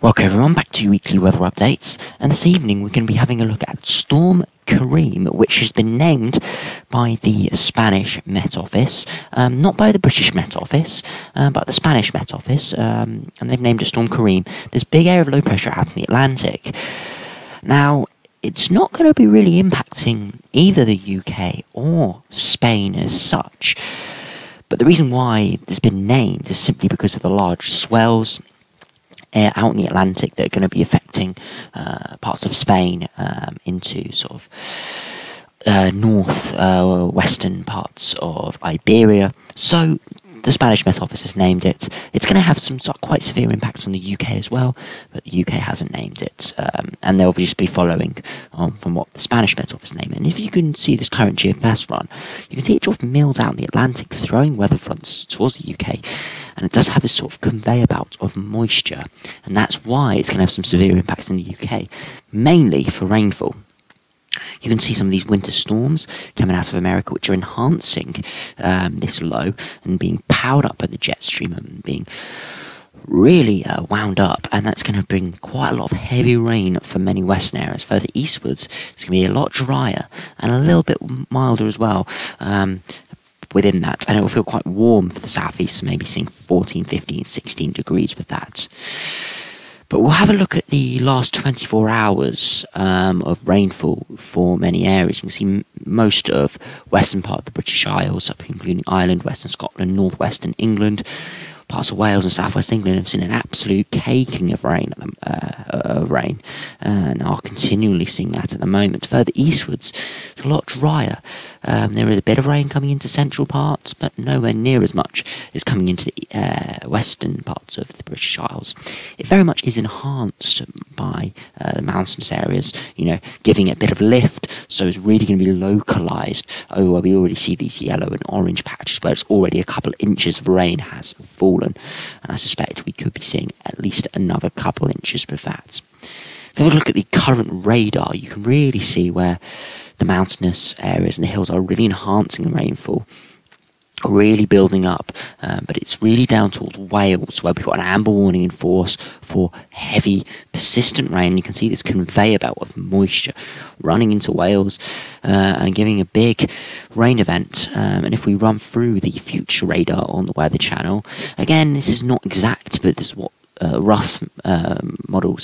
Welcome everyone back to weekly weather updates, and this evening we're going to be having a look at Storm Karim, which has been named by the Spanish Met Office, not by the British Met Office, but the Spanish Met Office, and they've named it Storm Karim, this big area of low pressure out in the Atlantic. Now, it's not going to be really impacting either the UK or Spain as such, but the reason why it's been named is simply because of the large swells out in the Atlantic that are going to be affecting parts of Spain into sort of north-western parts of Iberia. So the Spanish Met Office has named it. It's going to have some quite severe impacts on the UK as well, but the UK hasn't named it, and they'll just be following on from what the Spanish Met Office named it. And if you can see this current GFS run, you can see it sort of mills out in the Atlantic, throwing weather fronts towards the UK, and it does have this sort of conveyor belt of moisture, and that's why it's going to have some severe impacts in the UK, mainly for rainfall. You can see some of these winter storms coming out of America, which are enhancing this low and being powered up by the jet stream and being really wound up, and that's going to bring quite a lot of heavy rain for many western areas. Further eastwards, it's going to be a lot drier and a little bit milder as well within that, and it will feel quite warm for the southeast, so maybe seeing 14, 15, 16 degrees with that. But we'll have a look at the last 24 hours of rainfall for many areas. You can see most of western part of the British Isles, up including Ireland, western Scotland, northwestern England. Parts of Wales and southwest England have seen an absolute caking of rain, and are continually seeing that at the moment. Further eastwards, it's a lot drier. There is a bit of rain coming into central parts, but nowhere near as much is coming into the western parts of the British Isles. It very much is enhanced by the mountainous areas, giving it a bit of lift, so it's really going to be localised. Oh, well, we already see these yellow and orange patches where it's already a couple of inches of rain has fallen, and I suspect we could be seeing at least another couple inches with that. If you have a look at the current radar, you can really see where the mountainous areas and the hills are really enhancing the rainfall, really building up, but it's really down towards Wales where we've got an amber warning in force for heavy persistent rain. You can see this conveyor belt of moisture running into Wales and giving a big rain event. And if we run through the future radar on the Weather Channel, again, this is not exact, but this is what rough model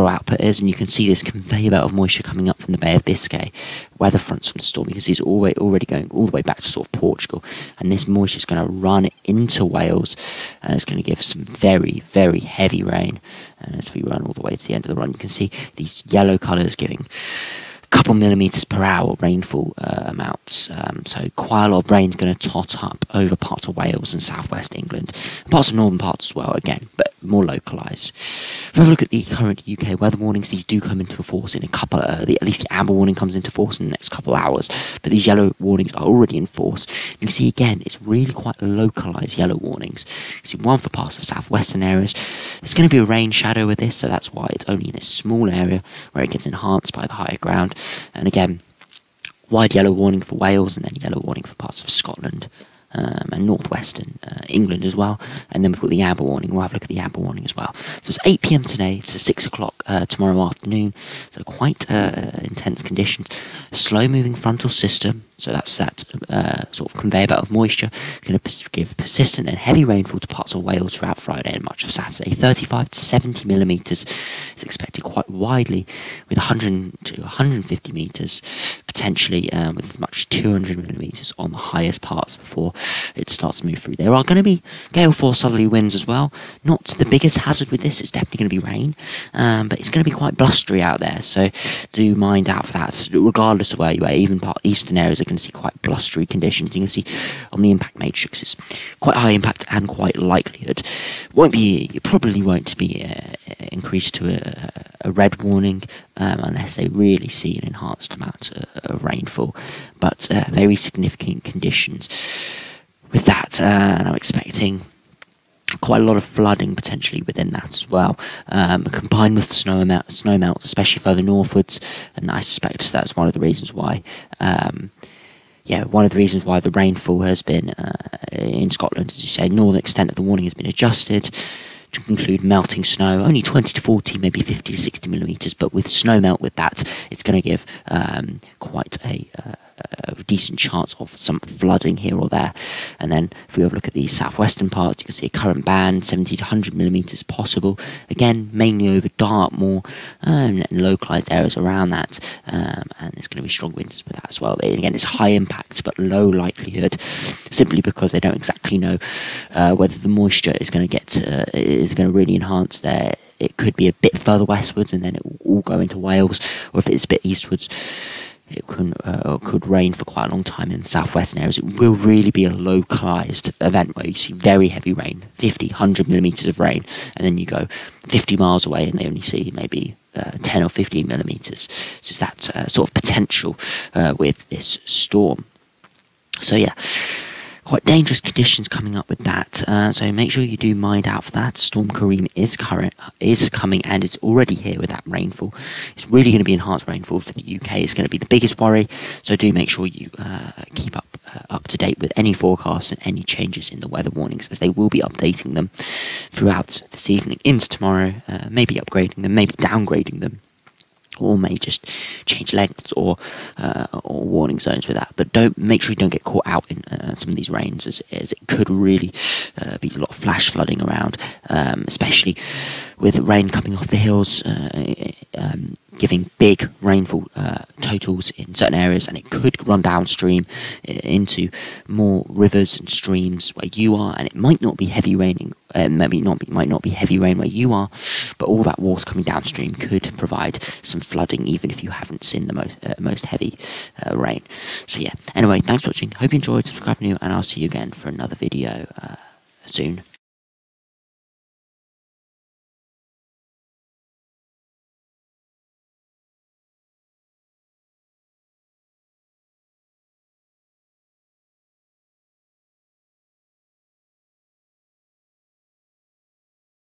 output is, and you can see this conveyor belt of moisture coming up from the Bay of Biscay, weather fronts from the storm. You can see it's already going all the way back to sort of Portugal, and this moisture is going to run into Wales, and it's going to give some very, very heavy rain. And as we run all the way to the end of the run, you can see these yellow colours giving couple millimetres per hour rainfall amounts, so quite a lot of rain is going to tot up over parts of Wales and southwest England, and parts of northern parts as well, again, but more localised. If we have a look at the current UK weather warnings, these do come into force in a couple, at least the amber warning comes into force in the next couple of hours, but these yellow warnings are already in force. You can see again, it's really quite localised yellow warnings. You can see one for parts of southwestern areas. There's going to be a rain shadow with this, so that's why it's only in a small area where it gets enhanced by the higher ground. And again, wide yellow warning for Wales, and then yellow warning for parts of Scotland and northwestern England as well. And then we've got the amber warning. We'll have a look at the amber warning as well. So it's 8 PM today. It's 6 o'clock tomorrow afternoon. So quite intense conditions. Slow moving frontal system. So that's that sort of conveyor belt of moisture. It's going to give persistent and heavy rainfall to parts of Wales throughout Friday and much of Saturday. 35 to 70 millimetres is expected quite widely, with 100 to 150 metres, potentially with as much as 200 millimetres on the highest parts before it starts to move through. There are going to be gale force southerly winds as well. Not the biggest hazard with this, it's definitely going to be rain, but it's going to be quite blustery out there, so do mind out for that, regardless of where you are. Even eastern areas are going to see quite blustery conditions. You can see on the impact matrix it's quite high impact and quite likelihood. It probably won't be increased to a red warning unless they really see an enhanced amount of rainfall, but very significant conditions with that, and I'm expecting quite a lot of flooding potentially within that as well, combined with snow melt, especially further northwards, and I suspect that's one of the reasons why the rainfall has been in Scotland, as you say, northern extent of the warning has been adjusted to include melting snow, only 20 to 40, maybe 50 to 60 millimeters, but with snow melt with that, it's going to give quite a decent chance of some flooding here or there. And then if we have a look at the southwestern part, you can see a current band, 70 to 100 millimeters possible, again mainly over Dartmoor and localized areas around that, and there's going to be strong winds with that as well. And again, it's high impact but low likelihood, simply because they don't exactly know whether the moisture is going to really enhance there. It could be a bit further westwards and then it will all go into Wales, or if it's a bit eastwards, it could rain for quite a long time in the southwestern areas. It will really be a localized event where you see very heavy rain, 50, 100 millimeters of rain, and then you go 50 miles away and they only see maybe 10 or 15 millimeters. So it's that sort of potential with this storm. So yeah, quite dangerous conditions coming up with that, so make sure you do mind out for that. Storm Karim is coming, and it's already here with that rainfall. It's really going to be enhanced rainfall for the UK. It's going to be the biggest worry, so do make sure you keep up to date with any forecasts and any changes in the weather warnings, as they will be updating them throughout this evening into tomorrow, maybe upgrading them, maybe downgrading them, or may just change lengths or warning zones with that. But make sure you don't get caught out in some of these rains, as it could really be a lot of flash flooding around, especially with rain coming off the hills, giving big rainfall totals in certain areas, and it could run downstream into more rivers and streams where you are, and it might not be heavy raining, might not be heavy rain where you are, but all that water coming downstream could provide some flooding, even if you haven't seen the most heavy rain. So yeah, anyway, thanks for watching, hope you enjoyed, subscribe new, and I'll see you again for another video soon.